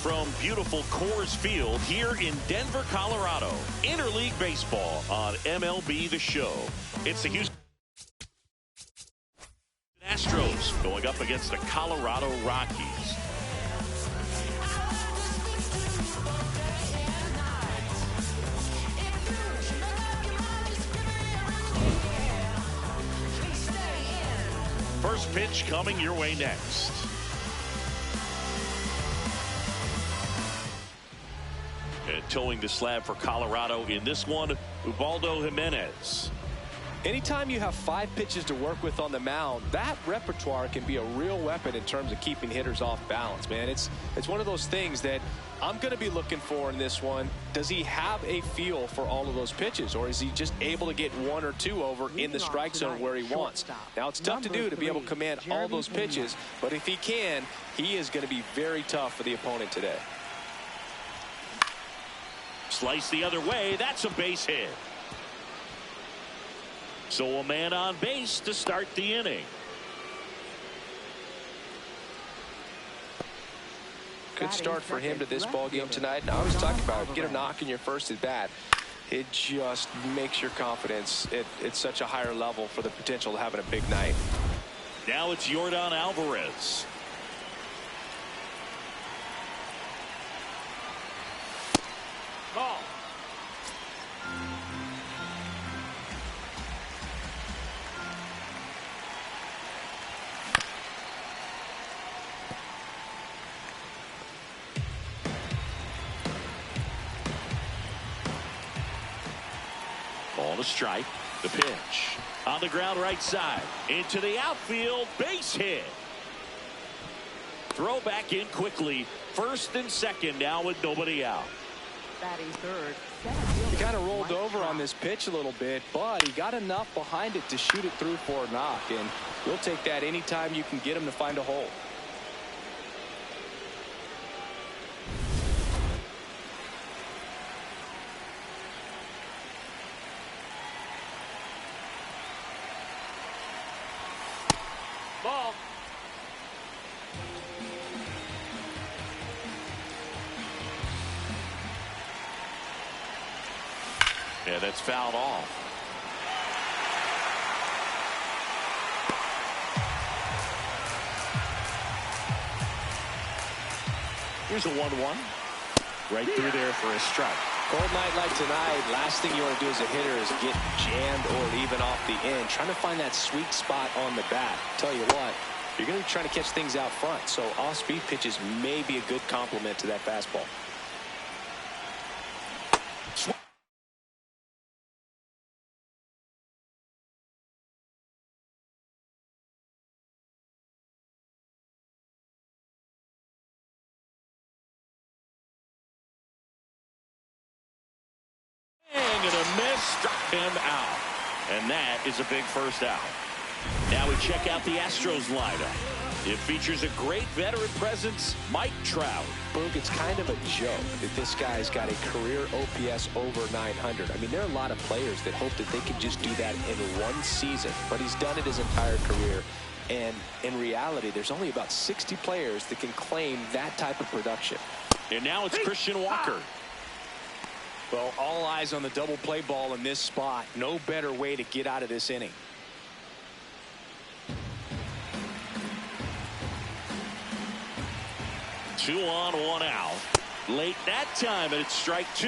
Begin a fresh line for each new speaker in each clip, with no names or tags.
from beautiful Coors Field here in Denver, Colorado. Interleague baseball on MLB The Show. It's the Houston Astros going up against the Colorado Rockies. First pitch coming your way next. And towing the slab for Colorado in this one, Ubaldo Jimenez.
Anytime you have 5 pitches to work with on the mound, that repertoire can be a real weapon in terms of keeping hitters off balance, man. It's one of those things that I'm going to be looking for in this one. Does he have a feel for all of those pitches, or is he just able to get 1 or 2 over in the strike zone where he wants? Now, it's tough to do to be able to command all those pitches, but if he can, he is going to be very tough for the opponent today.
Slice the other way. That's a base hit. So a man on base to start the inning.
Good start for him to this ball game tonight. And I always talk about get a knock in your first at bat. It just makes your confidence at such a higher level for the potential of having a big night.
Now it's Yordan Alvarez. Ball. Ball to strike. The pitch on the ground right side into the outfield. Base hit. Throw back in quickly. First and second now with nobody out.
Batting third.
He kind of rolled over on this pitch a little bit, but he got enough behind it to shoot it through for a knock, and you'll take that anytime you can get him to find a hole.
Ball. Yeah, that's fouled off. Here's a 1-1. Right through there for a strike.
Cold night like tonight, last thing you want to do as a hitter is get jammed or even off the end. Trying to find that sweet spot on the bat. Tell you what, you're going to be trying to catch things out front, so off-speed pitches may be a good complement to that fastball.
And a miss, struck him out. And that is a big first out. Now we check out the Astros lineup. It features a great veteran presence, Mike Trout.
Boog, it's kind of a joke that this guy's got a career OPS over 900. I mean, there are a lot of players that hope that they could just do that in one season, but he's done it his entire career. And in reality, there's only about 60 players that can claim that type of production.
And now it's Christian Walker.
Well, all eyes on the double play ball in this spot. No better way to get out of this inning.
Two on, one out. Late that time, and it's strike 2.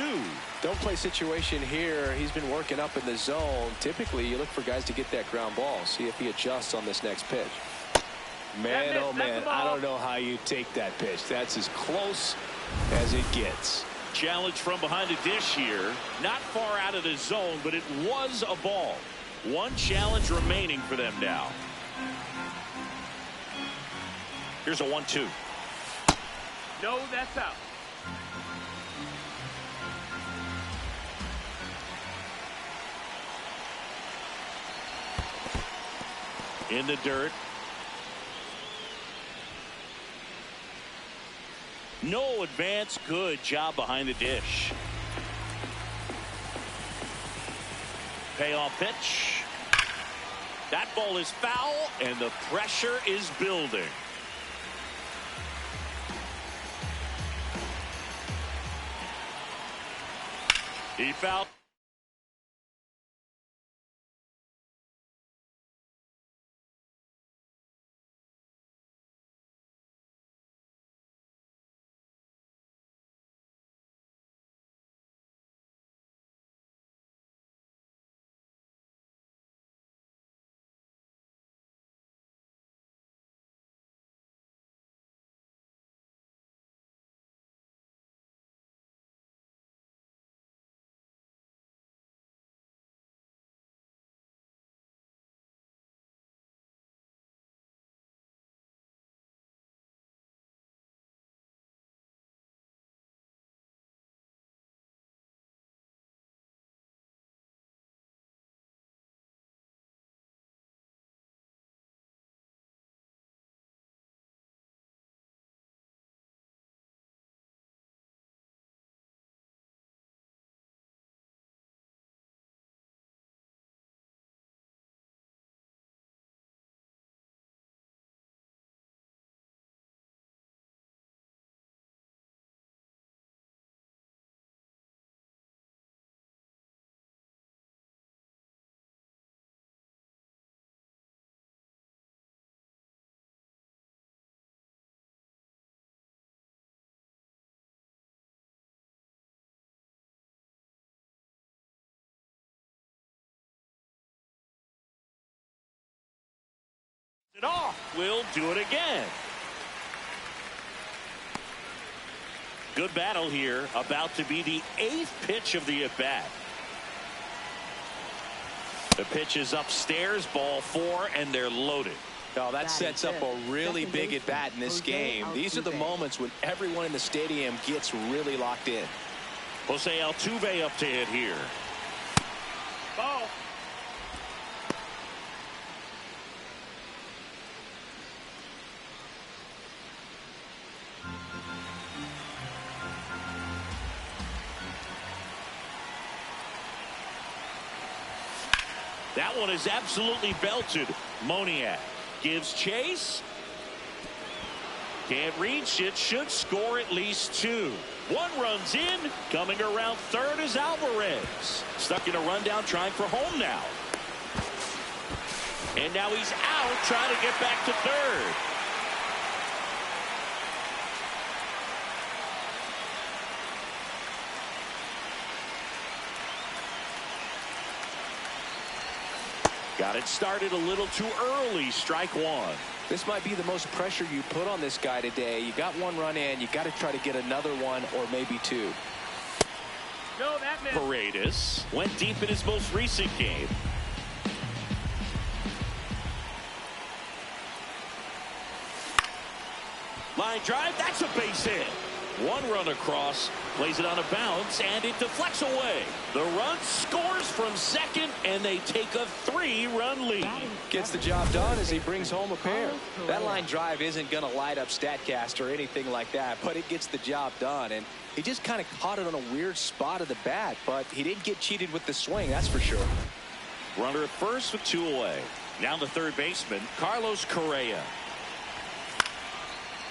Don't play situation here. He's been working up in the zone. Typically, you look for guys to get that ground ball. See if he adjusts on this next pitch. Man, oh man, I don't know how you take that pitch. That's as close as it gets.
Challenge from behind the dish here. Not far out of the zone, but it was a ball. One challenge remaining for them now. Here's a 1-2. No, that's out. In the dirt. No advance. Good job behind the dish. Payoff pitch. That ball is foul, and the pressure is building. He fouled. It off. We'll do it again. Good battle here. About to be the 8th pitch of the at-bat. The pitch is upstairs, ball 4, and they're loaded.
Oh, that sets up a really big at-bat in this game. These are the moments when everyone in the stadium gets really locked in.
Jose Altuve up to hit here. Ball. That one is absolutely belted. Moniak gives chase. Can't reach it. Should score at least 2. 1 runs in. Coming around third is Alvarez. Stuck in a rundown trying for home now. And now he's out trying to get back to third. Got it started a little too early. Strike 1.
This might be the most pressure you put on this guy today. You got 1 run in. You got to try to get another 1 or maybe 2.
No, that Paredes went deep in his most recent game. Line drive. That's a base hit. 1 run across, plays it on a bounce, and it deflects away. The run scores from second, and they take a 3-run lead.
Gets the job done as he brings home a pair. That line drive isn't going to light up StatCast or anything like that, but it gets the job done. And he just kind of caught it on a weird spot of the bat, but he didn't get cheated with the swing, that's for sure.
Runner at first with 2 away. Now the third baseman, Carlos Correa.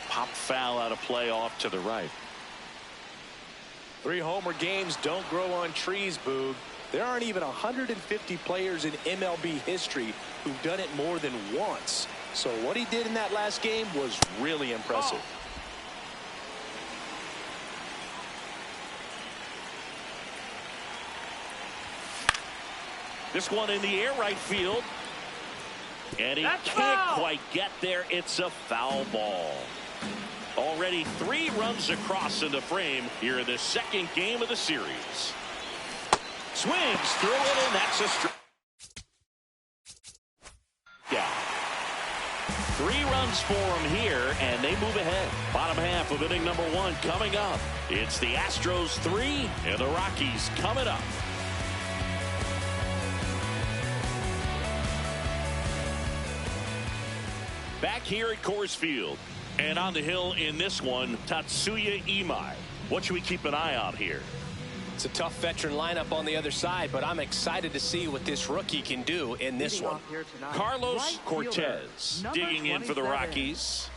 Pop foul out of play off to the right.
3 homer games don't grow on trees, Boog. There aren't even 150 players in MLB history who've done it more than once. So what he did in that last game was really impressive.
This one in the air right field. And he can't quite get there. It's a foul ball. Already 3 runs across in the frame here in the second game of the series. Swings through it, and that's a strike. Yeah. 3 runs for him here, and they move ahead. Bottom half of inning number 1 coming up. It's the Astros 3 and the Rockies coming up. Back here at Coors Field. And on the hill in this one, Tatsuya Imai. What should we keep an eye on here?
It's a tough veteran lineup on the other side, but I'm excited to see what this rookie can do in this one.
Carlos Cortez digging in for the Rockies.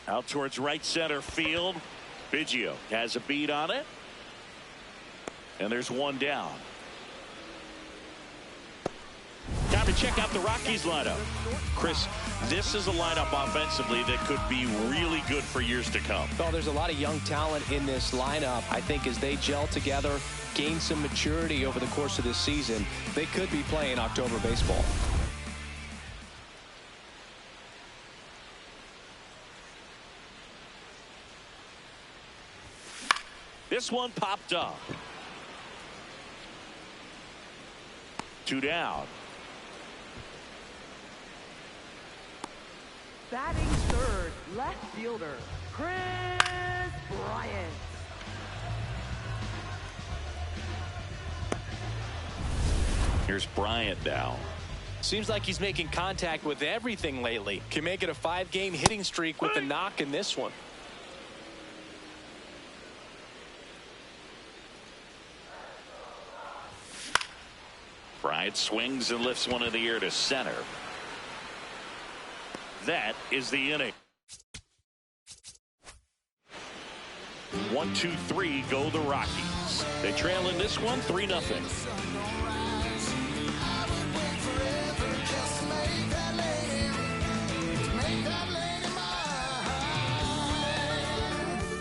Out towards right center field. Biggio has a beat on it. And there's one down. Time to check out the Rockies lineup. Chris, this is a lineup offensively that could be really good for years to come.
Well, there's a lot of young talent in this lineup. I think as they gel together, gain some maturity over the course of this season, they could be playing October baseball.
This one popped up. 2 down.
Batting third, left fielder, Chris Bryant.
Here's Bryant now.
Seems like he's making contact with everything lately. Can make it a 5-game hitting streak with the knock in this one.
Bryant swings and lifts one in the air to center. That is the inning. 1, 2, 3 go the Rockies. They trail in this one 3-0.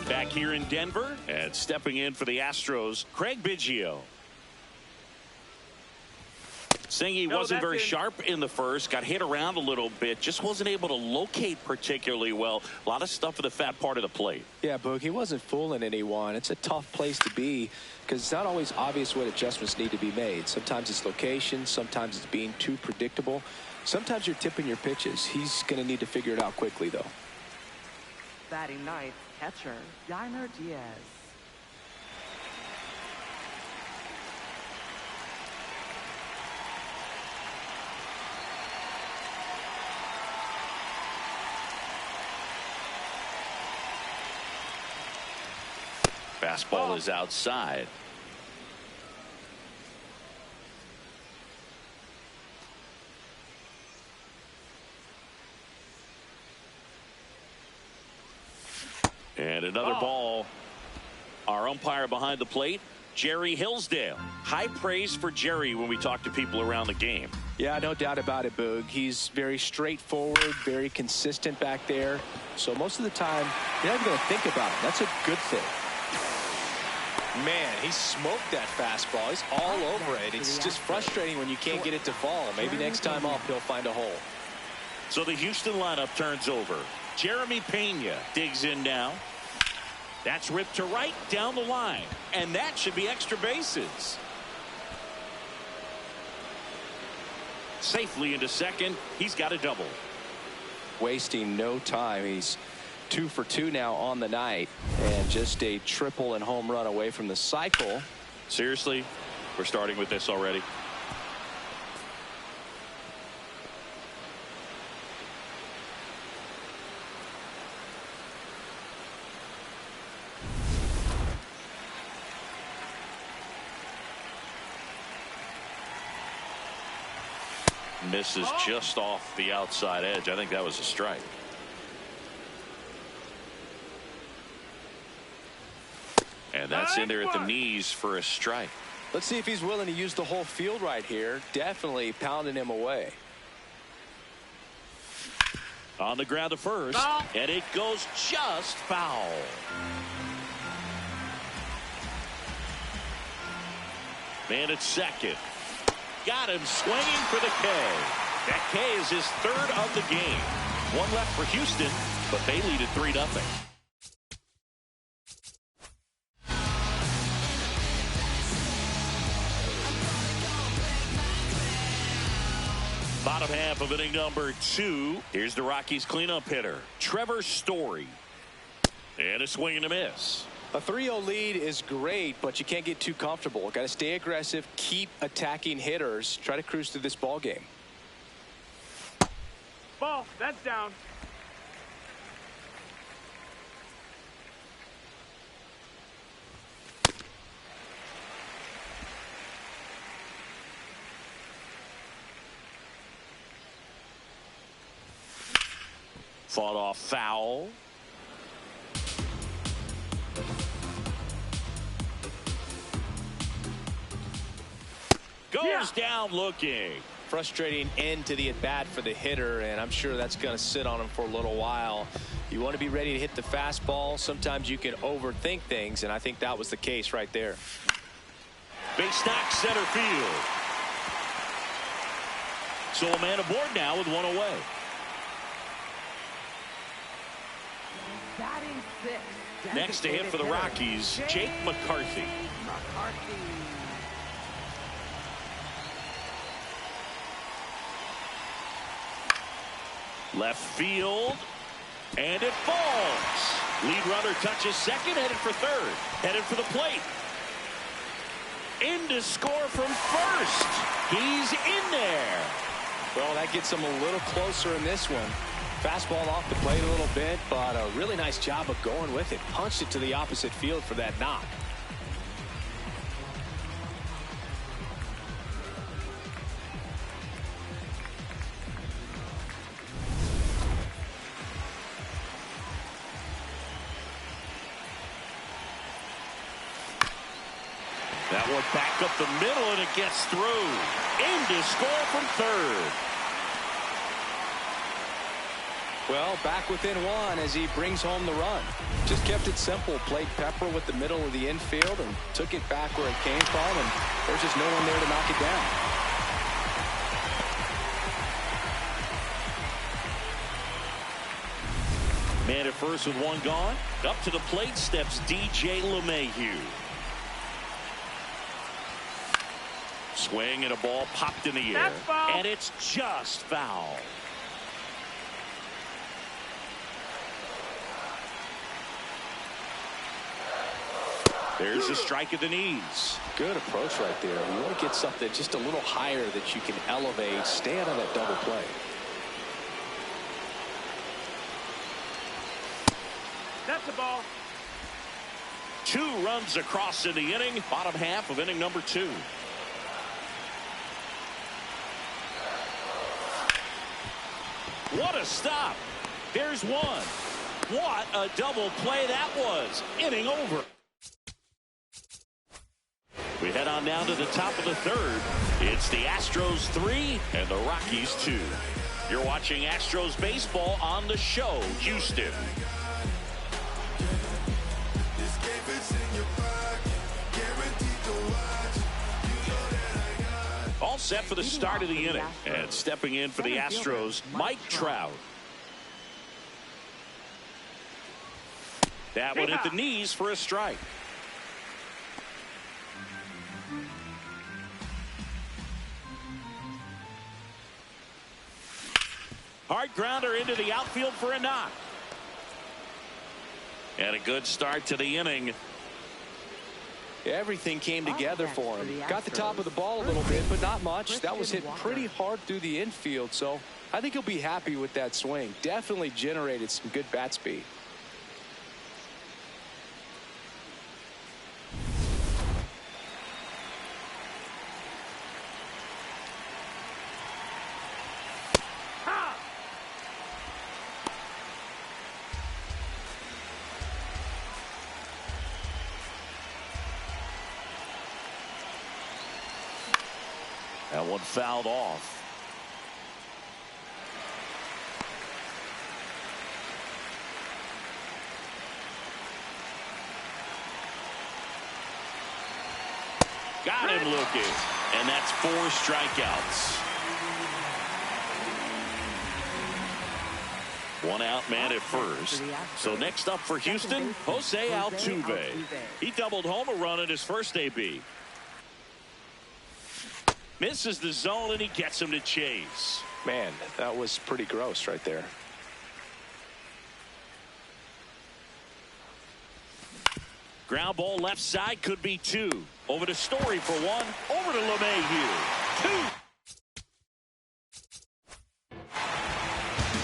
Back here in Denver and stepping in for the Astros, Craig Biggio. Saying he wasn't very sharp in the first, got hit around a little bit, just wasn't able to locate particularly well. A lot of stuff at the fat part of the plate.
Yeah, Boog, he wasn't fooling anyone. It's a tough place to be because it's not always obvious what adjustments need to be made. Sometimes it's location, sometimes it's being too predictable. Sometimes you're tipping your pitches. He's going to need to figure it out quickly, though.
Batting ninth, catcher, Yainer Diaz.
Fastball is outside. And another ball. Our umpire behind the plate, Jerry Hillsdale. High praise for Jerry when we talk to people around the game.
Yeah, no doubt about it, Boog. He's very straightforward, very consistent back there. So most of the time, you're not even going to think about it. That's a good thing. Man, he smoked that fastball. He's all over it. It's just frustrating when you can't get it to fall. Maybe next time off he'll find a hole.
So the Houston lineup turns over. Jeremy Pena digs in now. That's ripped to right down the line. And that should be extra bases. Safely into second. He's got a double.
Wasting no time. He's 2 for 2 now on the night, and just a triple and home run away from the cycle.
Seriously, we're starting with this already. Misses just off the outside edge. I think that was a strike. And that's in there at the knees for a strike.
Let's see if he's willing to use the whole field right here. Definitely pounding him away.
On the ground to first. And it goes just foul. Man at second. Got him swinging for the K. That K is his third of the game. One left for Houston, but they lead at 3-0. Bottom half of inning number 2. Here's the Rockies cleanup hitter, Trevor Story. And a swing and a miss.
A 3-0 lead is great, but you can't get too comfortable. Got to stay aggressive, keep attacking hitters, try to cruise through this ball game.
Ball, that's down.
Fought off foul. goes down looking.
Frustrating end to the at-bat for the hitter, and I'm sure that's going to sit on him for a little while. You want to be ready to hit the fastball. Sometimes you can overthink things, and I think that was the case right there.
Base knock center field. So a man aboard now with one away.
Batting sixth.
Next to hit for the Rockies, Jake McCarthy. Left field, and it falls. Lead runner touches second, headed for third, headed for the plate. In to score from first. He's in there.
Well, that gets him a little closer in this one. Fastball off the plate a little bit, but a really nice job of going with it. Punched it to the opposite field for that knock.
That one back up the middle, and it gets through. In to score from third.
Well, back within one as he brings home the run. Just kept it simple. Played pepper with the middle of the infield and took it back where it came from, and there's just no one there to knock it down.
Man at first with one gone. Up to the plate steps DJ LeMahieu. Swing and a ball popped in the air. And it's just foul. There's a strike at the knees.
Good approach right there. You want to get something just a little higher that you can elevate. Stand on that double play.
That's the ball. 2 runs across in the inning. Bottom half of inning number 2. What a stop. There's one. What a double play that was. Inning over. We head on down to the top of the third. It's the Astros 3 and the Rockies 2. You're watching Astros baseball on the show, Houston. All set for the start of the inning. And stepping in for the Astros, Mike Trout. That one hit the knees for a strike. Hard grounder into the outfield for a knock. And a good start to the inning.
Everything came together for him. Got the top of the ball a little bit, but not much. That was hit pretty hard through the infield, so I think he'll be happy with that swing. Definitely generated some good bat speed.
That one fouled off. Got him looking. And that's 4 strikeouts. One out, man at first. So next up for Houston, Jose Altuve. He doubled home a run at his first AB. Misses the zone, and he gets him to chase.
Man, that was pretty gross right there.
Ground ball left side, could be 2. Over to Story for 1. Over to LeMahieu. 2.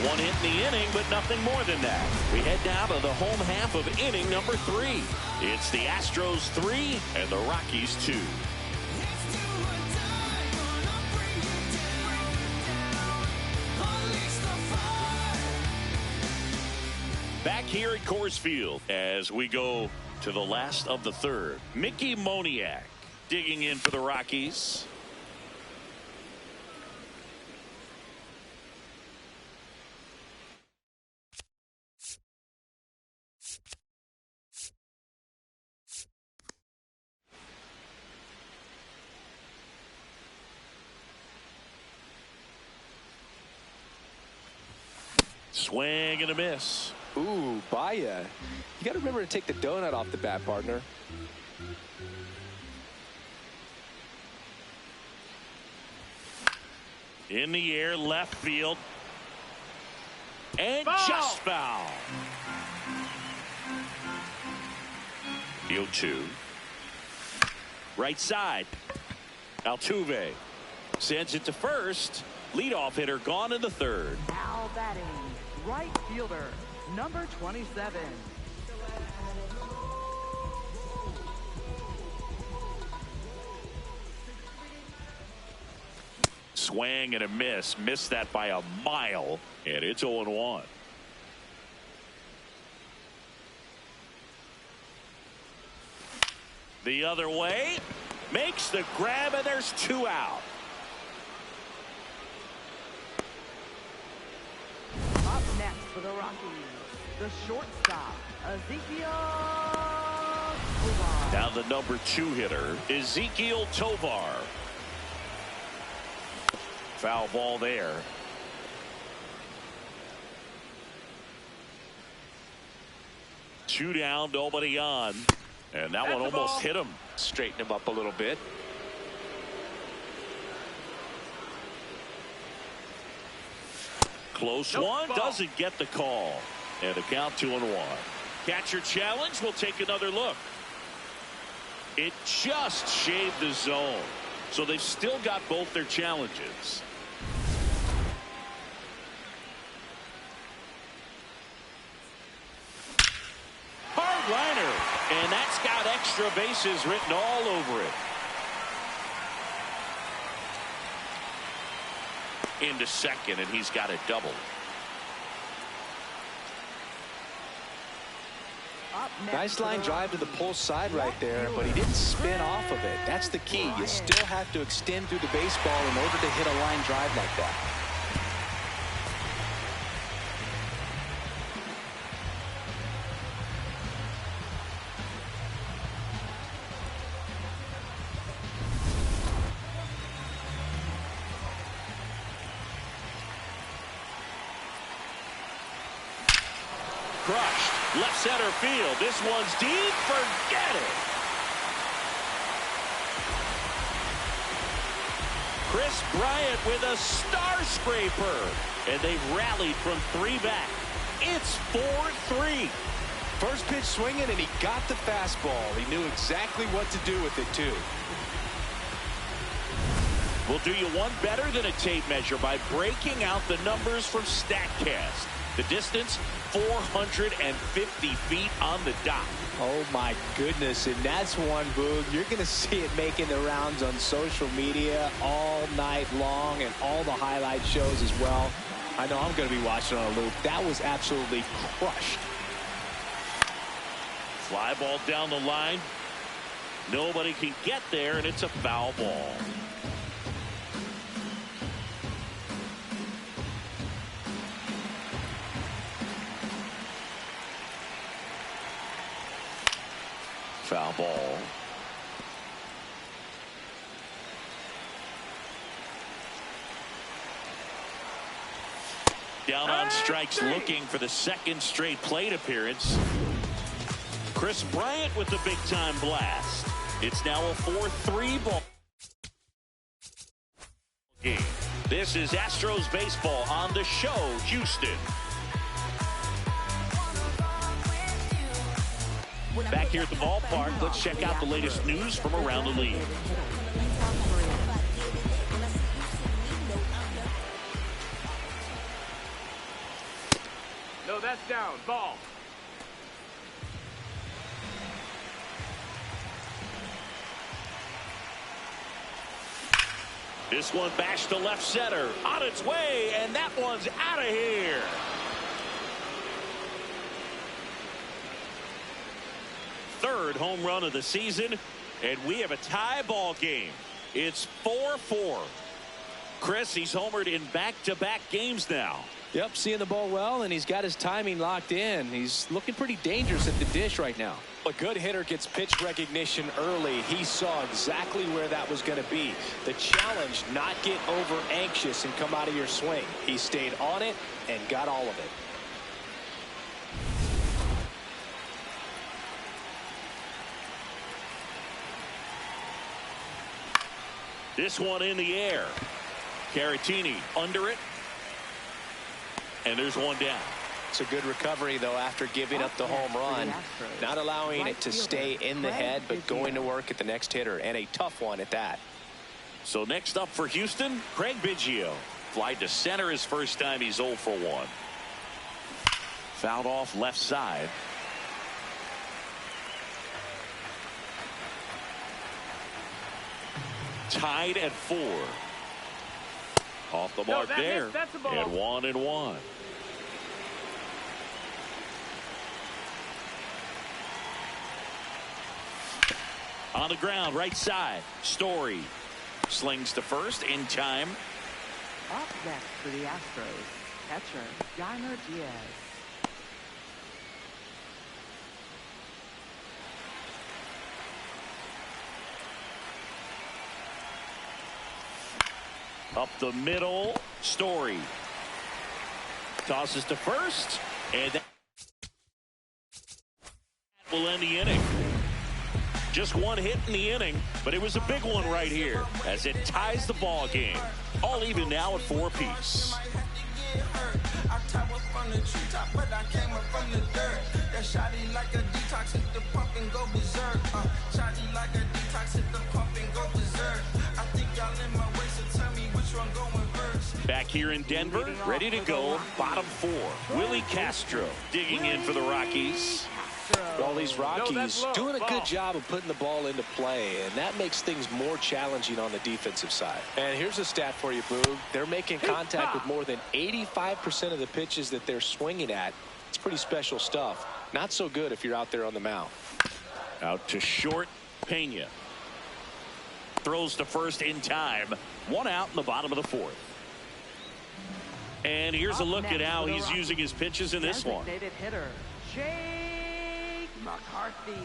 One hit in the inning, but nothing more than that. We head down to the home half of inning number 3. It's the Astros 3 and the Rockies 2. Back here at Coors Field as we go to the last of the third. Mickey Moniak digging in for the Rockies. Swing and a miss.
Ooh, Baya. You got to remember to take the donut off the bat, partner.
In the air, left field. And
Foul.
just foul. Field 2. Right side. Altuve sends it to first. Leadoff hitter gone in the third.
Now batting, right fielder, number 27.
Swing and a miss. Missed that by a mile. And it's 0-1. The other way. Makes the grab, and there's 2 out.
Up next for the Rockies, the shortstop, Ezekiel Tovar.
Now the number 2 hitter, Ezekiel Tovar. Foul ball there. Two down, nobody on. And that one almost hit him.
Straighten him up a little bit.
Close one, doesn't get the call. And a count 2-1. Catcher challenge, we'll take another look. It just shaved the zone. So they've still got both their challenges. Hard liner. And that's got extra bases written all over it. Into second, and he's got a double.
Nice line drive to the pull side right there, but he didn't spin off of it. That's the key. You still have to extend through the baseball in order to hit a line drive like that.
Crushed. Left center field. This one's deep. Forget it. Chris Bryant with a star scraper. And they've rallied from 3 back. It's 4-3.
First pitch swinging, and he got the fastball. He knew exactly what to do with it, too.
We'll do you one better than a tape measure by breaking out the numbers from StatCast. The distance, 450 feet on the dot.
Oh, my goodness. And that's one, Boog. You're going to see it making the rounds on social media all night long and all the highlight shows as well. I know I'm going to be watching on a loop. That was absolutely crushed.
Fly ball down the line. Nobody can get there, and it's a foul ball. Foul ball. Down on strikes, looking for the second straight plate appearance. Chris Bryant with the big time blast. It's now a 4-3 ball game. This is Astros baseball on the show, Houston. Back here at the ballpark, let's check out the latest news from around the league.
No, that's down. Ball.
This one bashed to left center. On its way, and that one's out of here. Third home run of the season, and we have a tie ball game. It's 4-4. Chris, he's homered in back-to-back games now.
Yep, seeing the ball well, and he's got his timing locked in. He's looking pretty dangerous at the dish right now. A good hitter gets pitch recognition early. He saw exactly where that was going to be. The challenge, not get over anxious and come out of your swing. He stayed on it and got all of it.
This one in the air. Caratini under it. And there's one down.
It's a good recovery, though, after giving up the home run. Not allowing it to stay in the head, but going to work at the next hitter, and a tough one at that.
So next up for Houston, Craig Biggio. Fly to center his first time. He's 0 for 1. Fouled off left side. Tied at 4. Off the mark there. And 1-1. On the ground, right side. Story slings to first in time.
Up next for the Astros, catcher Yainer Diaz.
Up the middle, Story tosses to first, and that will end the inning. Just one hit in the inning, but it was a big one right here as it ties the ball game. All even now at 4 apiece. Back here in Denver, ready to go, bottom 4. Willie Castro digging in for the Rockies.
Well, these Rockies doing a good job of putting the ball into play, and that makes things more challenging on the defensive side. And here's a stat for you, Boog. They're making contact with more than 85% of the pitches that they're swinging at. It's pretty special stuff. Not so good if you're out there on the mound.
Out to short, Pena. Throws to first in time. 1 out in the bottom of the 4th. And here's a look at how he's using his pitches in this one.
Designated hitter, Jake McCarthy.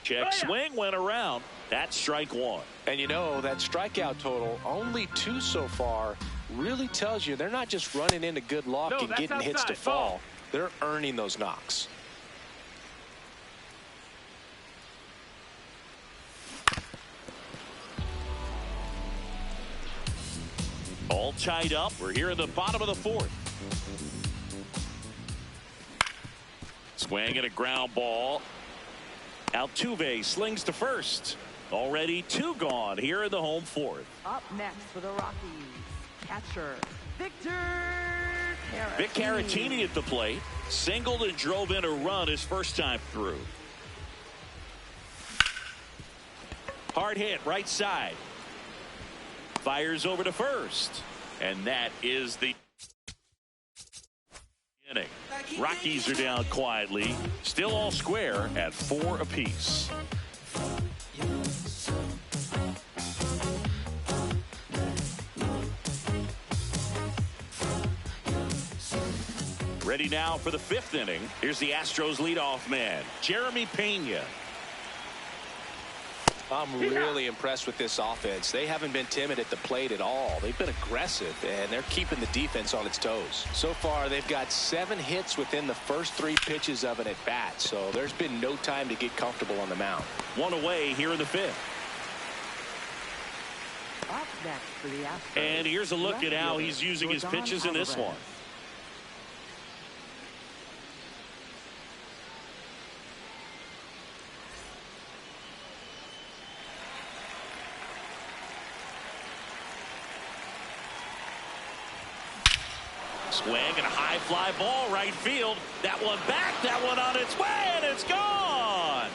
Check swing went around. That's strike 1.
And you know, that strikeout total, only 2 so far, really tells you they're not just running into good luck and getting hits to fall. They're earning those knocks.
All tied up. We're here in the bottom of the 4th. Swing and a ground ball. Altuve slings to first. Already 2 gone here in the home 4th.
Up next for the Rockies, catcher Victor Caratini.
Vic Caratini at the plate. Singled and drove in a run his first time through. Hard hit right side. Fires over to first. And that is the inning. Rockies are down quietly. Still all square at 4 apiece. Ready now for the 5th inning. Here's the Astros leadoff man, Jeremy Pena.
I'm really impressed with this offense. They haven't been timid at the plate at all. They've been aggressive, and they're keeping the defense on its toes. So far, they've got 7 hits within the first 3 pitches of an at-bat, so there's been no time to get comfortable on the mound.
1 away here in the 5th.
Up next for the Astros.
And here's a look at how he's using his pitches in this one. Swing and a high fly ball right field. That one back, that one on its way, and it's gone.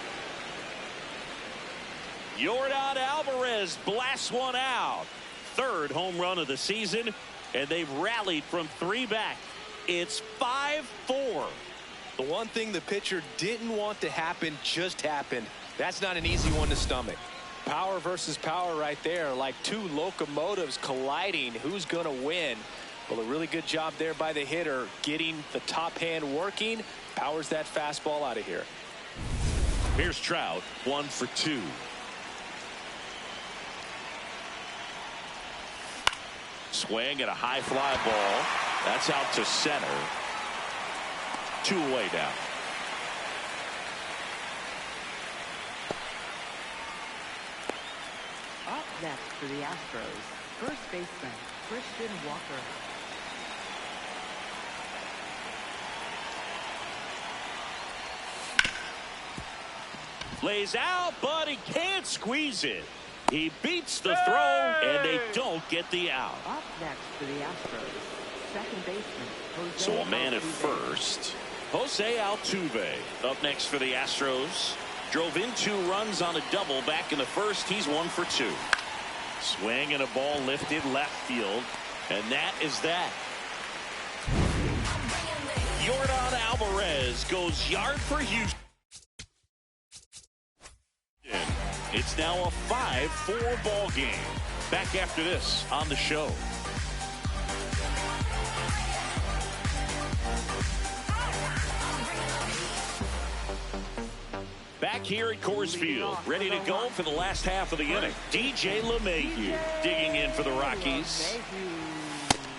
Yordan Alvarez blasts one out. 3rd home run of the season, and they've rallied from 3 back. It's 5-4.
The one thing the pitcher didn't want to happen just happened. That's not an easy one to stomach.
Power versus power right there, like two locomotives colliding. Who's going to win? Well, a really good job there by the hitter, getting the top hand working. Powers that fastball out of here.
Here's Trout, 1 for 2. Swing at a high fly ball. That's out to center. 2 away now.
Up next for the Astros, first baseman Christian Walker.
Lays out, but he can't squeeze it. He beats the throw, and they don't get the out.
Up next for the Astros, second baseman Jose
So a man at
Altuve.
first. Jose Altuve up next for the Astros. Drove in 2 runs on a double back in the first. He's 1 for 2. Swing and a ball lifted left field. And that is that. Yordan Alvarez goes yard for Houston. It's now a 5-4 ball game. Back after this on the show. Back here at Coors Field, ready to go for the last half of the inning. DJ LeMahieu digging in for the Rockies.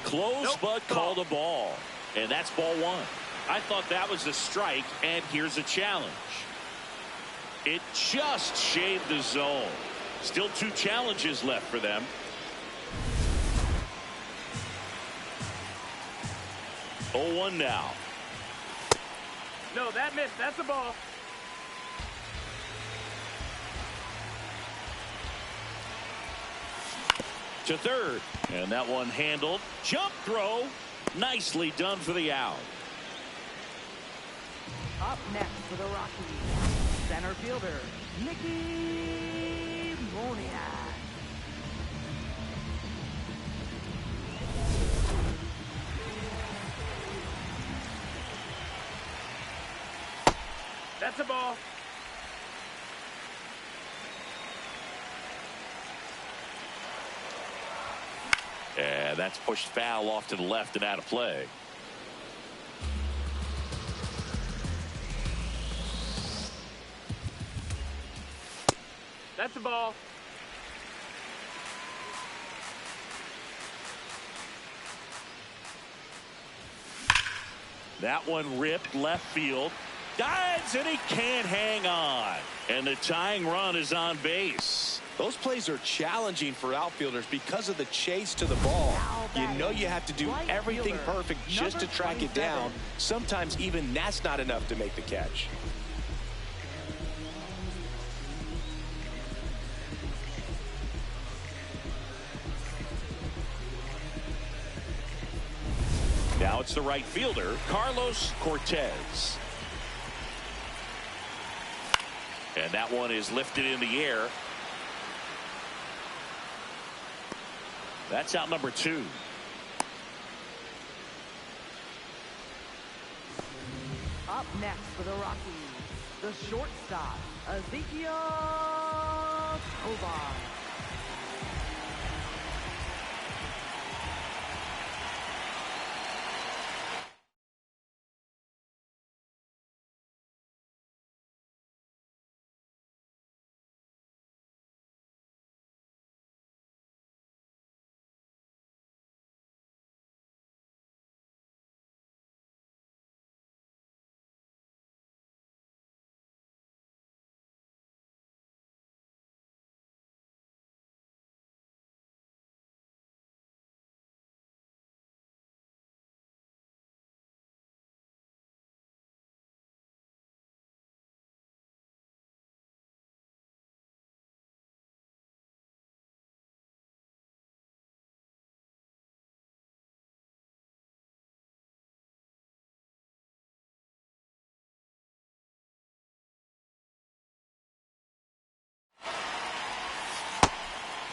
Close, but called a ball. And that's ball 1. I thought that was a strike, and here's a challenge. It just shaved the zone. Still 2 challenges left for them. Oh, 1 now.
No, that missed. That's a ball.
To third. And that one handled. Jump throw. Nicely done for the out.
Up next for the Rockies, center fielder Mickey Moniak.
That's a ball.
And that's pushed foul off to the left and out of play.
That's a ball.
That one ripped left field. Dives and he can't hang on. And the tying run is on base.
Those plays are challenging for outfielders because of the chase to the ball. You know you have to do everything perfect just to track it down. Sometimes even that's not enough to make the catch.
Now it's the right fielder, Carlos Cortez. And that one is lifted in the air. That's out number 2.
Up next for the Rockies, the shortstop Ezekiel Tovar.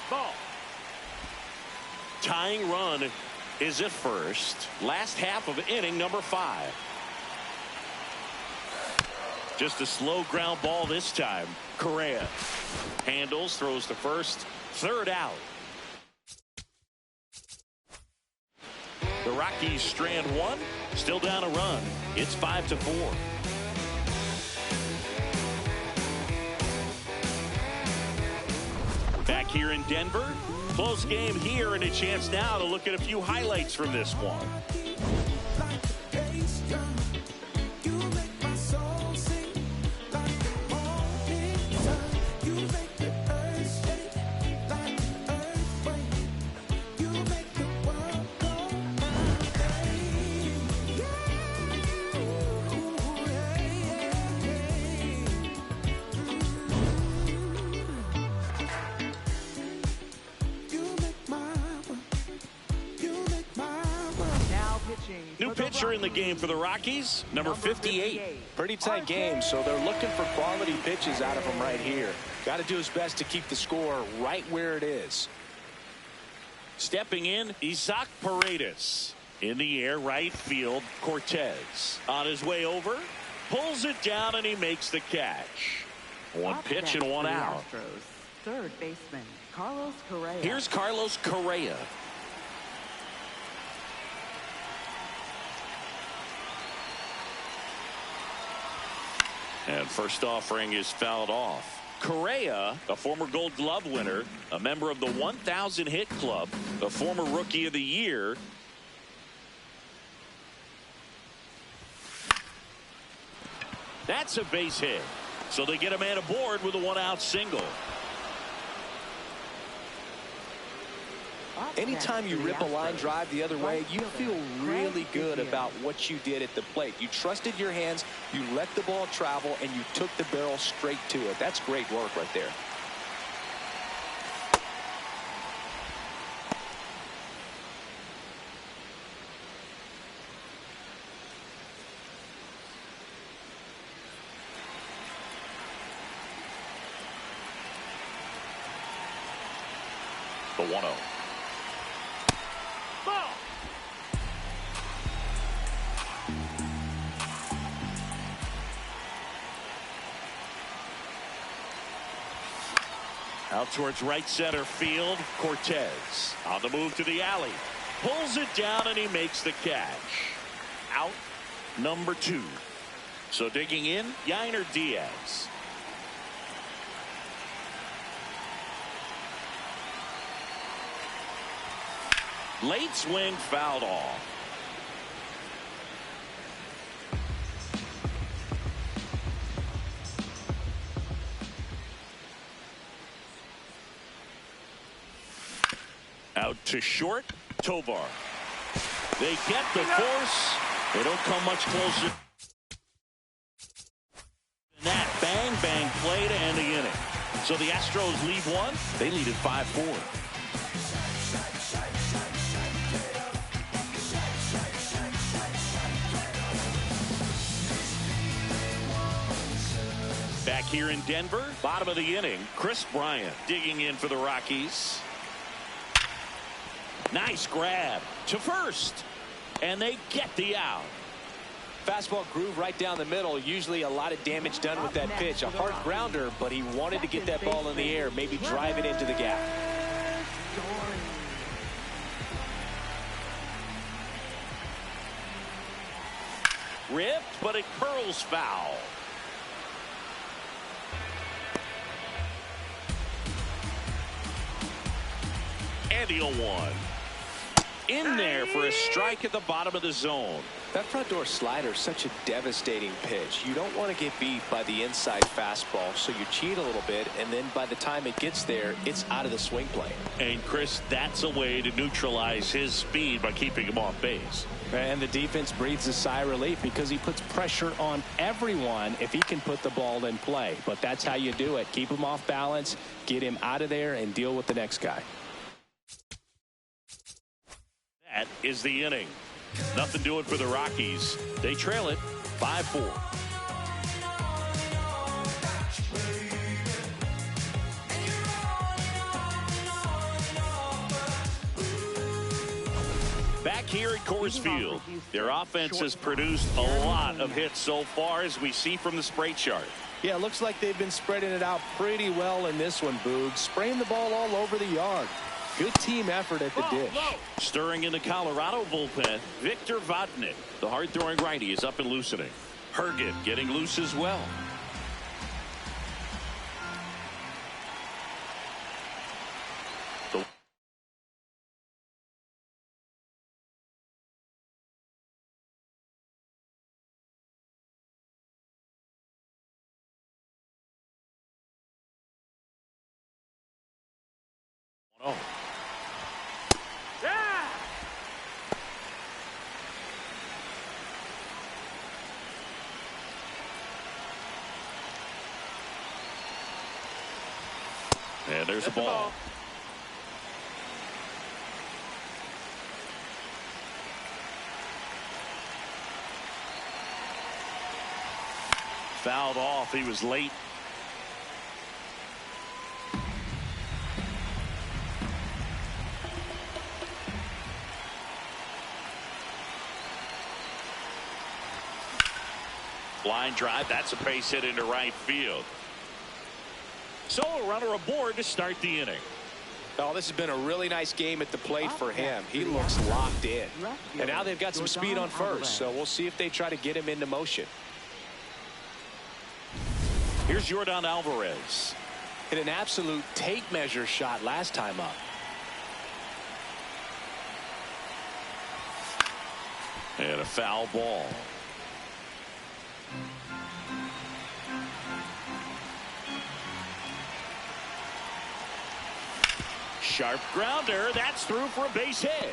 Ball.
Tying run is at first. Last half of inning number 5. Just a slow ground ball this time. Correa handles, throws to first, third out. The Rockies strand one, still down a run. It's 5-4. Back here in Denver, close game here, and a chance now to look at a few highlights from this one. New pitcher in the game for the Rockies, number 58.
Pretty tight game, so they're looking for quality pitches out of him right here. Got to do his best to keep the score right where it is.
Stepping in, Isaac Paredes. In the air, right field, Cortez. On his way over, pulls it down, and he makes the catch. One pitch and one out.
Astros, third baseman, Carlos Correa.
Here's Carlos Correa. And first offering is fouled off. Correa, a former Gold Glove winner, a member of the 1,000 hit club, a former Rookie of the Year. That's a base hit. So they get a man aboard with a one-out single.
Anytime you rip a line drive the other way, you feel really good about what you did at the plate. You trusted your hands, you let the ball travel, and you took the barrel straight to it. That's great work right there.
The 1-0. Out towards right center field, Cortez on the move to the alley, pulls it down, and he makes the catch. Out number 2. So digging in, Yainer Diaz. Late swing, fouled off. Out to short, Tovar. They get the force. They don't come much closer. And that bang play to end the inning. So the Astros lead one. They lead at 5-4. Back here in Denver, bottom of the inning, Chris Bryant digging in for the Rockies. Nice grab to first, and they get the out.
Fastball groove right down the middle. Usually a lot of damage done with that pitch. A hard grounder, but he wanted to get that ball in the air, maybe drive it into the gap.
Ripped, but it curls foul. And the 0-1. In there for a strike at the bottom of the zone.
That front door slider is such a devastating pitch. You don't want to get beat by the inside fastball, so you cheat a little bit, and then by the time it gets there, it's out of the swing plane.
And Chris, that's a way to neutralize his speed by keeping him off base.
And the defense breathes a sigh of relief because he puts pressure on everyone if he can put the ball in play. But that's how you do it. Keep him off balance, get him out of there, and deal with the next guy.
That is the inning. Nothing doing for the Rockies. They trail it 5-4. Back here at Coors Field. Their offense has produced a lot of hits so far, as we see from the spray chart.
Yeah, it looks like they've been spreading it out pretty well in this one, Boog. Spraying the ball all over the yard. Good team effort at the dish.
Stirring in the Colorado bullpen, Victor Vodnik. The hard-throwing righty is up and loosening. Herget getting loose as well. Oh.
Yeah!
And there's a ball. Fouled off. He was late. Line drive. That's a base hit into right field. So a runner aboard to start the inning.
Oh, this has been a really nice game at the plate for him. He looks locked in. And now they've got some speed on first, so we'll see if they try to get him into motion.
Here's Yordan Alvarez.
Hit an absolute tape measure shot last time up.
And a foul ball. Sharp grounder. That's through for a base hit.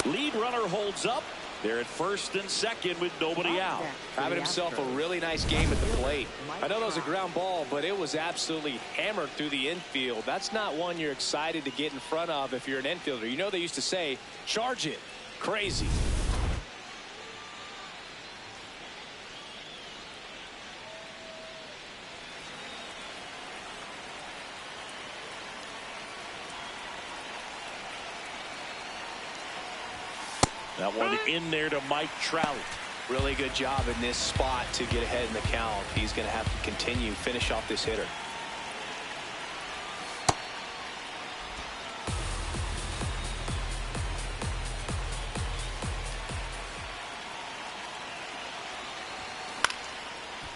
Lead runner holds up. They're at first and second with nobody out.
Having himself a really nice game at the plate. I know that was a ground ball, but it was absolutely hammered through the infield. That's not one you're excited to get in front of if you're an infielder. You know they used to say, charge it. Crazy.
That one in there to Mike Trout.
Really good job in this spot to get ahead in the count. He's going to have to continue, finish off this hitter.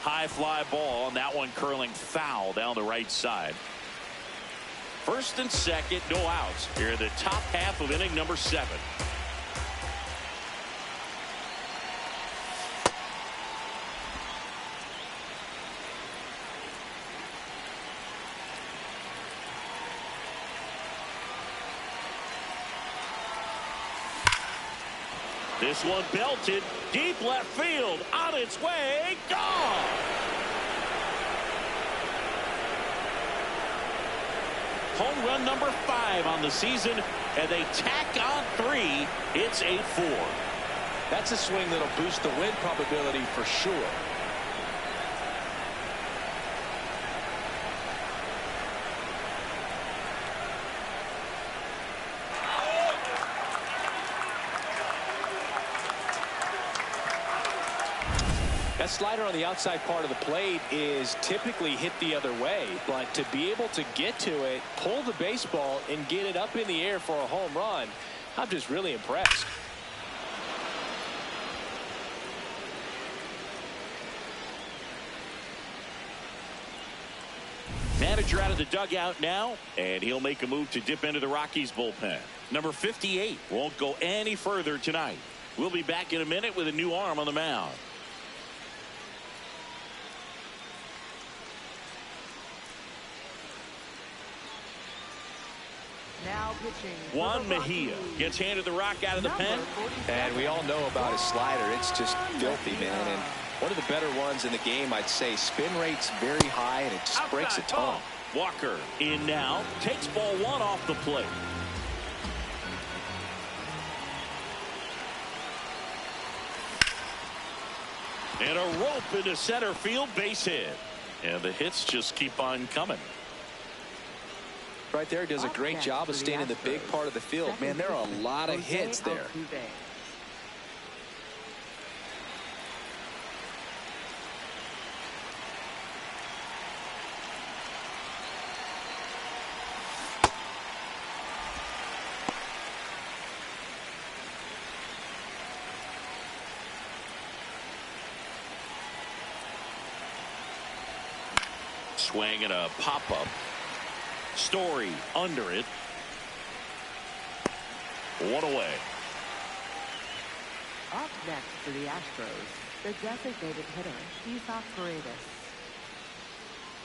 High fly ball, and that one curling foul down the right side. First and second, no outs. Here in the top half of inning number 7. This one belted deep left field, on its way, gone. Home run number 5 on the season, and they tack on 3. It's 8-4.
That's a swing that'll boost the win probability for sure. That slider on the outside part of the plate is typically hit the other way, but to be able to get to it, pull the baseball, and get it up in the air for a home run, I'm just really impressed.
Manager out of the dugout now, and he'll make a move to dip into the Rockies bullpen. Number 58 won't go any further tonight. We'll be back in a minute with a new arm on the mound.
Now pitching.
Juan Mejia gets handed the rock out of the pen.
And we all know about his slider. It's just filthy, man. And one of the better ones in the game, I'd say. Spin rate's very high, and it just breaks a ton.
Walker in now. Takes ball 1 off the plate. And a rope into center field, base hit. And the hits just keep on coming.
Right there, does a great job of staying in the big part of the field. Man, there are a lot of hits there.
Swing and a pop-up. Story under it. One away.
Up next for the Astros, the designated hitter, Isaac Paredes.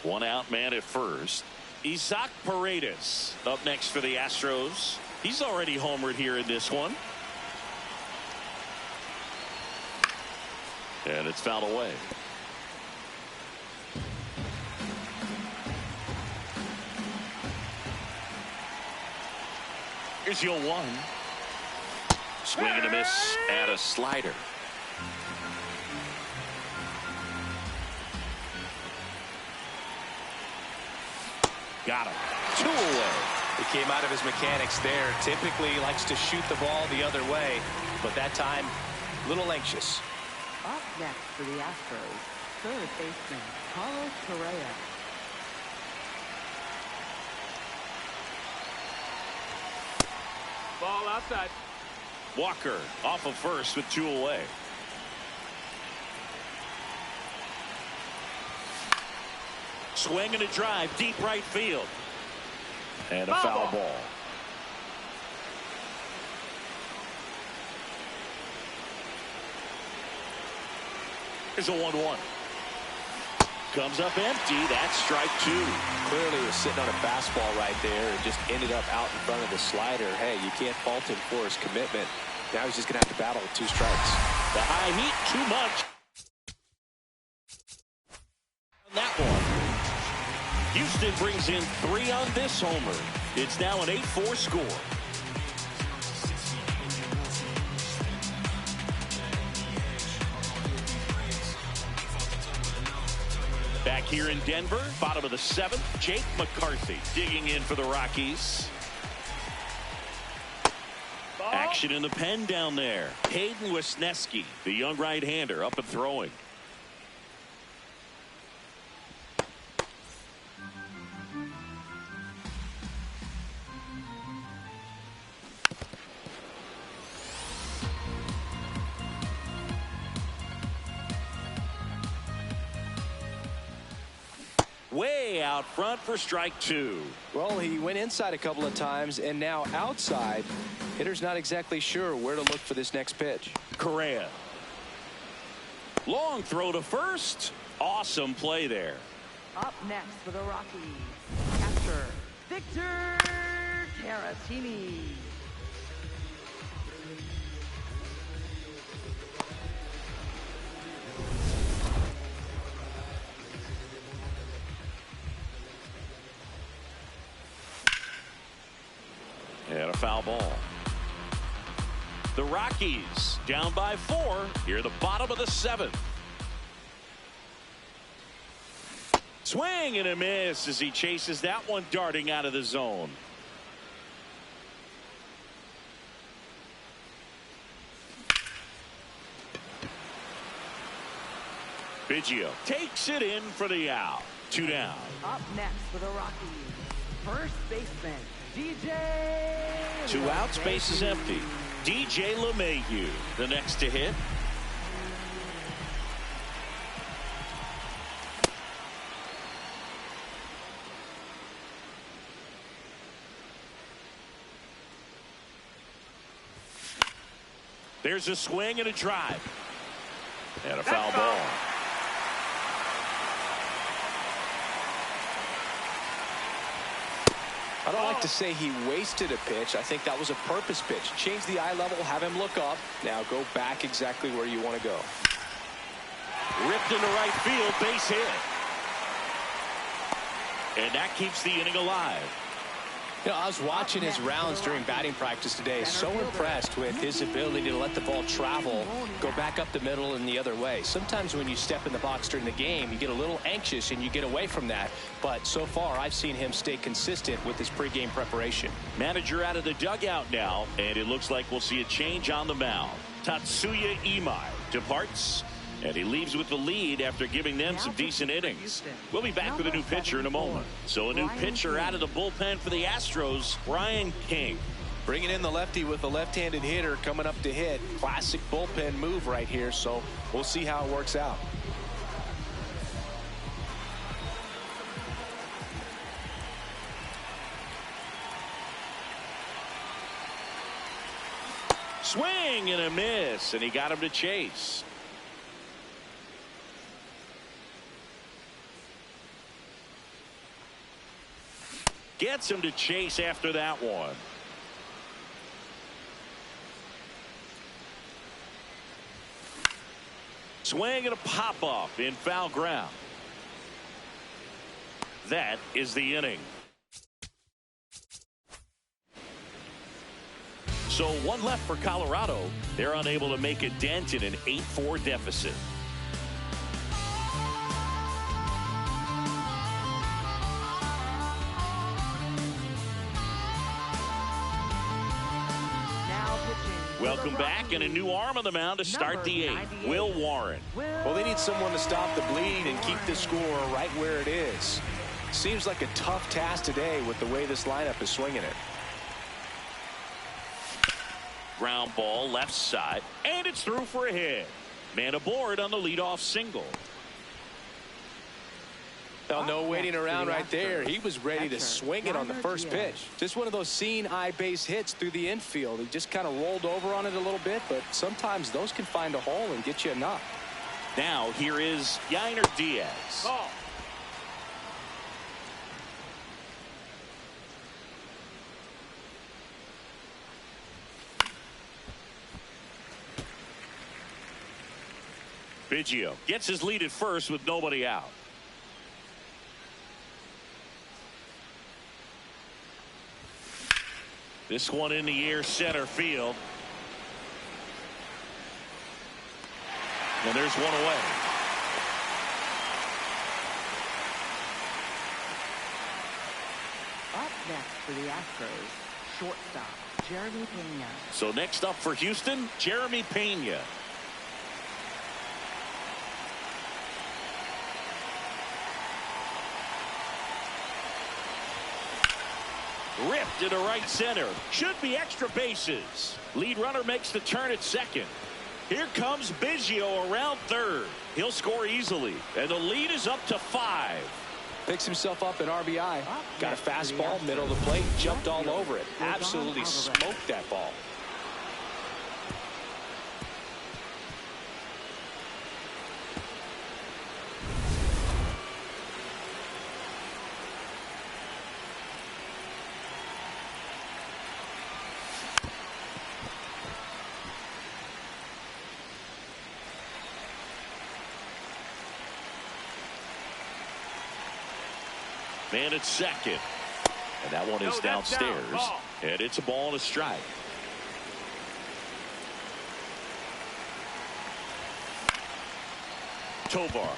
One out man at first. Isaac Paredes up next for the Astros. He's already homered here in this one. And it's fouled away. Here's your 1. Swing and a miss and a slider. Got him. 2 away.
He came out of his mechanics there. Typically he likes to shoot the ball the other way, but that time a little anxious.
Up next for the Astros, third baseman Carlos Correa.
Ball outside.
Walker off of first with 2 away. Swing and a drive deep right field. And a foul ball. Here's a 1-1. Comes up empty. That's strike 2.
Clearly he was sitting on a fastball right there and just ended up out in front of the slider. Hey, you can't fault him for his commitment. Now he's just going to have to battle with 2 strikes.
The high heat, too much. On that one. Houston brings in 3 on this homer. It's now an 8-4 score. Back here in Denver, bottom of the 7th, Jake McCarthy digging in for the Rockies. Action in the pen down there. Hayden Wesneski, the young right-hander, up and throwing. Way out front for strike 2.
Well, he went inside a couple of times and now outside. Hitter's not exactly sure where to look for this next pitch.
Correa. Long throw to first. Awesome play there.
Up next for the Rockies, catcher Victor Caratini.
And a foul ball. The Rockies down by 4 here at the bottom of the 7th. Swing and a miss as he chases that one darting out of the zone. Biggio takes it in for the out. 2 down.
Up next for the Rockies, first baseman DJ.
2 outs, base is empty. DJ LeMahieu, the next to hit. There's a swing and a drive. And a foul ball.
I don't like to say he wasted a pitch. I think that was a purpose pitch. Change the eye level, have him look up. Now go back exactly where you want to go.
Ripped into right field, base hit. And that keeps the inning alive.
You know, I was watching his rounds during batting practice today. So impressed with his ability to let the ball travel, go back up the middle and the other way. Sometimes when you step in the box during the game, you get a little anxious and you get away from that. But so far, I've seen him stay consistent with his pregame preparation.
Manager out of the dugout now, and it looks like we'll see a change on the mound. Tatsuya Imai departs, and he leaves with the lead after giving them some decent innings. We'll be back with a new pitcher in a moment. So a new pitcher out of the bullpen for the Astros, Brian King.
Bringing in the lefty with a left-handed hitter coming up to hit. Classic bullpen move right here, so we'll see how it works out.
Swing and a miss, and he got him to chase. Gets him to chase after that one. Swing and a pop-up in foul ground. That is the inning. So one left for Colorado. They're unable to make a dent in an 8-4 deficit. Welcome back, and a new arm on the mound to start the 8th. Will Warren.
Well, they need someone to stop the bleed and keep the score right where it is. Seems like a tough task today with the way this lineup is swinging it.
Ground ball left side, and it's through for a hit. Man aboard on the leadoff single.
Well, no waiting around right there. He was ready to swing it on the first pitch. Just one of those seeing eye base hits through the infield. He just kind of rolled over on it a little bit, but sometimes those can find a hole and get you a knock.
Now here is Yainer Diaz.
Ball.
Biggio gets his lead at first with nobody out. This one in the air, center field. And there's one away.
Up next for the Astros, shortstop Jeremy Pena.
So next up for Houston, Jeremy Pena. Ripped into right center. Should be extra bases. Lead runner makes the turn at second. Here comes Biggio around third. He'll score easily, and the lead is up to 5.
Picks himself up an RBI. Got a fastball, middle of the plate, jumped all over it. Absolutely smoked that ball.
Man at second, and that one is downstairs, and it's a ball and a strike. Tovar,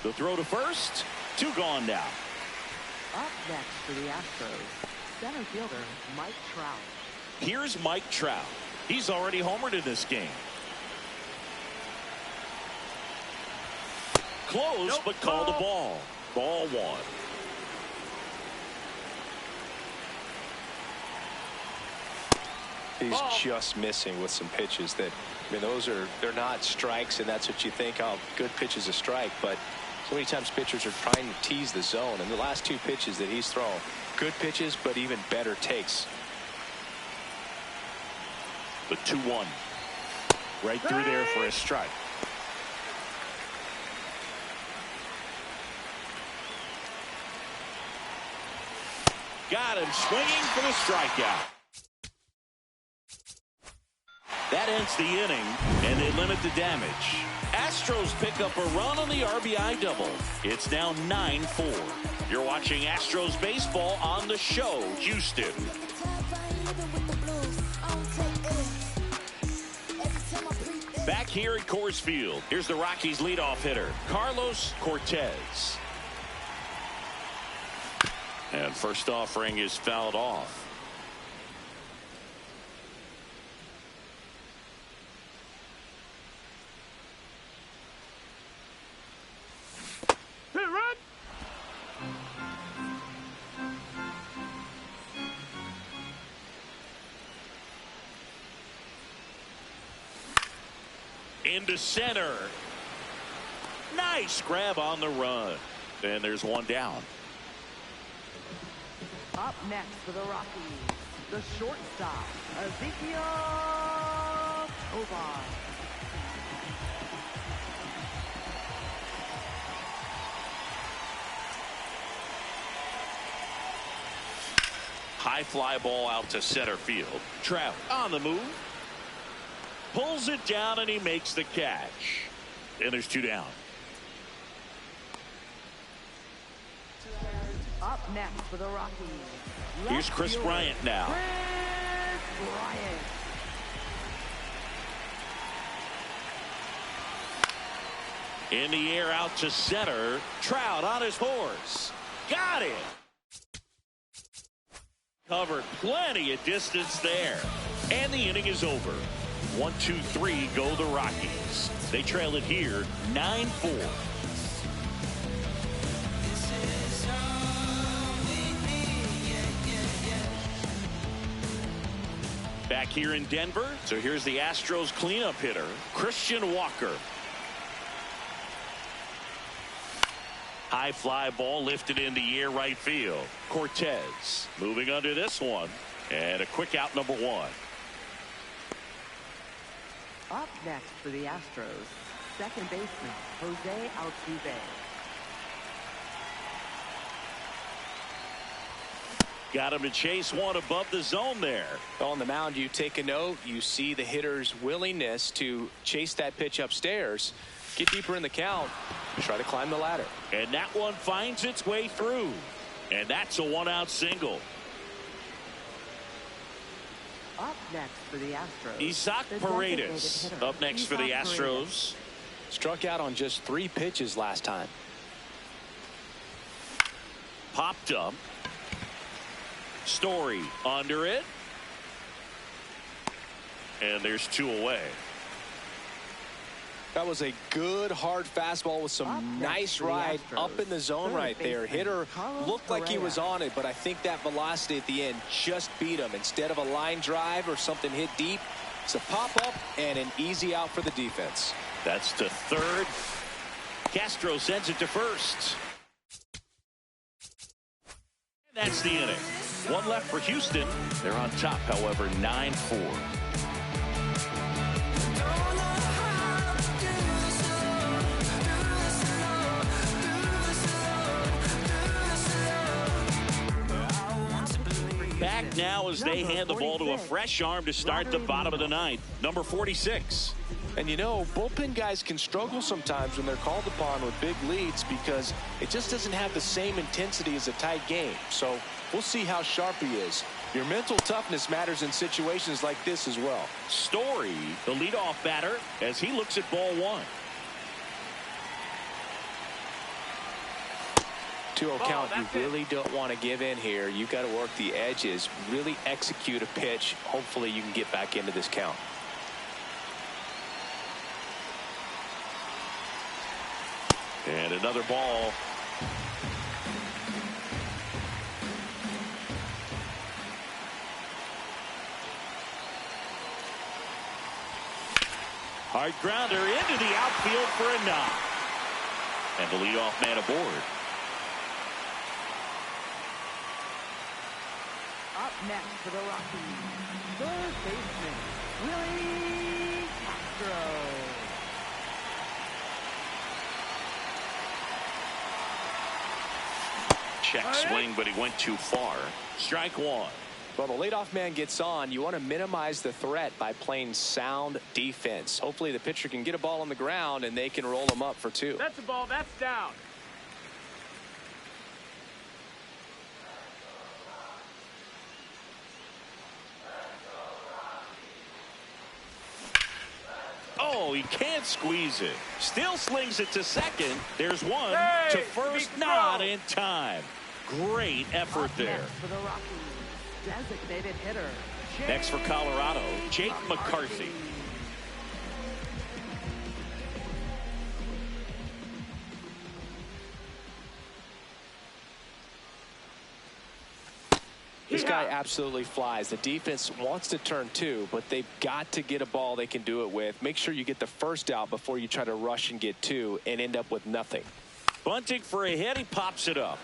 the throw to first, 2 gone now.
Up next for the Astros, center fielder Mike Trout.
Here's Mike Trout. He's already homered in this game. Close, but called a ball. Ball 1.
He's just missing with some pitches that, I mean, they're not strikes, and that's what you think, oh, good pitch is a strike, but so many times pitchers are trying to tease the zone, and the last 2 pitches that he's thrown, good pitches, but even better takes.
The 2-1. Right through there for a strike. Got him swinging for the strikeout. That ends the inning, and they limit the damage. Astros pick up a run on the RBI double. It's now 9-4. You're watching Astros baseball on the show, Houston. Back here at Coors Field, here's the Rockies leadoff hitter, Carlos Cortez. And first offering is fouled off.
Run!
Into center. Nice grab on the run. And there's one down.
Up next for the Rockies, the shortstop, Ezekiel Tovar.
High fly ball out to center field. Trout on the move. Pulls it down and he makes the catch. And there's two down.
Up next for the Rockies.
Here's Chris Bryant now.
Chris Bryant.
In the air out to center. Trout on his horse. Got it. Covered plenty of distance there. And the inning is over. 1-2-3 go the Rockies. They trail it here 9-4. Back here in Denver. So here's the Astros cleanup hitter, Christian Walker. High fly ball lifted in the air right field. Cortez moving under this one. And a quick out, number one.
Up next for the Astros, second baseman, Jose Altuve.
Got him to chase one above the zone there.
On the mound, you take a note. You see the hitter's willingness to chase that pitch upstairs, get deeper in the count, try to climb the ladder.
And that one finds its way through. And that's a one-out single.
Up next for the Astros,
Isaac
the
Paredes
designated hitter,
up next for the
Isaac
Astros.
Paredes.
Struck out on just 3 pitches last time.
Popped up. Story under it. And there's 2 away.
That was a good hard fastball with some nice ride up in the zone right there. Hitter looked like he was on it, but I think that velocity at the end just beat him. Instead of a line drive or something hit deep, it's a pop-up and an easy out for the defense.
That's to third. Castro sends it to first. And that's the inning. One left for Houston. They're on top, however, 9-4. Back now as they hand the ball to a fresh arm to start the bottom of the ninth. Number 46.
And you know, bullpen guys can struggle sometimes when they're called upon with big leads because it just doesn't have the same intensity as a tight game. So we'll see how sharp he is. Your mental toughness matters in situations like this as well.
Story, the leadoff batter, as he looks at ball one.
2-0 count. You really don't want to give in here. You got to work the edges, really execute a pitch. Hopefully you can get back into this count.
And another ball. Hard grounder into the outfield for a knock. And the leadoff man aboard.
Up next for the Rockies, third baseman, Willie Castro.
Check swing, but he went too far. Strike one.
Well, the leadoff man gets on. You want to minimize the threat by playing sound defense. Hopefully the pitcher can get a ball on the ground and they can roll him up for 2.
That's a ball. That's down.
Can't squeeze it. Still slings it to second. There's one to first. Not in time. Great effort there.
For the Rockies, designated hitter.
Next for Colorado, Jake McCarthy.
This guy absolutely flies. The defense wants to turn two, but they've got to get a ball they can do it with. Make sure you get the first out before you try to rush and get two and end up with nothing.
Bunting for a hit. He pops it up.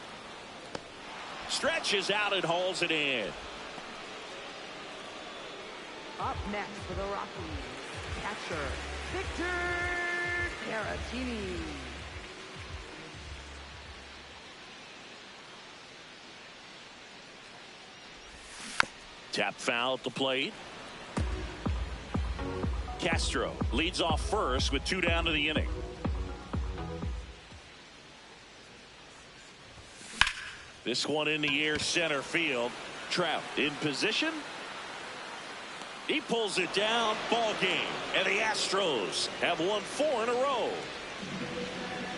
Stretches out and hauls it in.
Up next for the Rockies, catcher Victor Caratini.
Tap foul at the plate. Castro leads off first with 2 down to the inning. This one in the air, center field. Trout in position. He pulls it down. Ball game. And the Astros have won 4 in a row.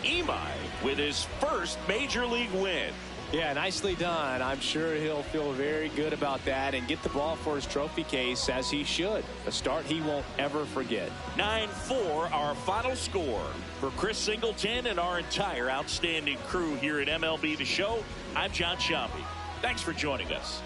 Imai with his first major league win.
Yeah, nicely done. I'm sure he'll feel very good about that and get the ball for his trophy case, as he should. A start he won't ever forget.
9-4 our final score. For Chris Singleton and our entire outstanding crew here at MLB The Show, I'm John Sciambi. Thanks for joining us.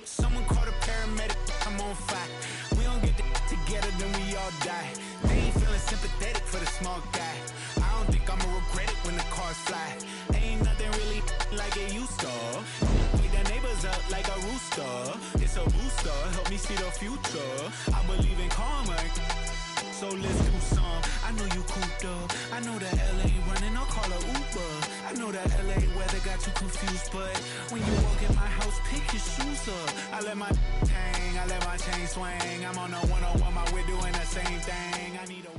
Someone call a paramedic. I'm on fire. We don't get together, then we all die. They ain't feeling sympathetic for the small guy. I don't think I'ma regret it when the cars fly. Ain't nothing really like it used to. Wake the neighbors up like a rooster. It's a booster, help me see the future. I believe in karma, so let's do some. I know you cooped up. I know that LA running, I'll call a Uber. I know that LA weather got you confused, but when you walk in my house, pick your shoes up. I let my hang, I let my chain swing. I'm on a 101, my way doing the same thing. I need a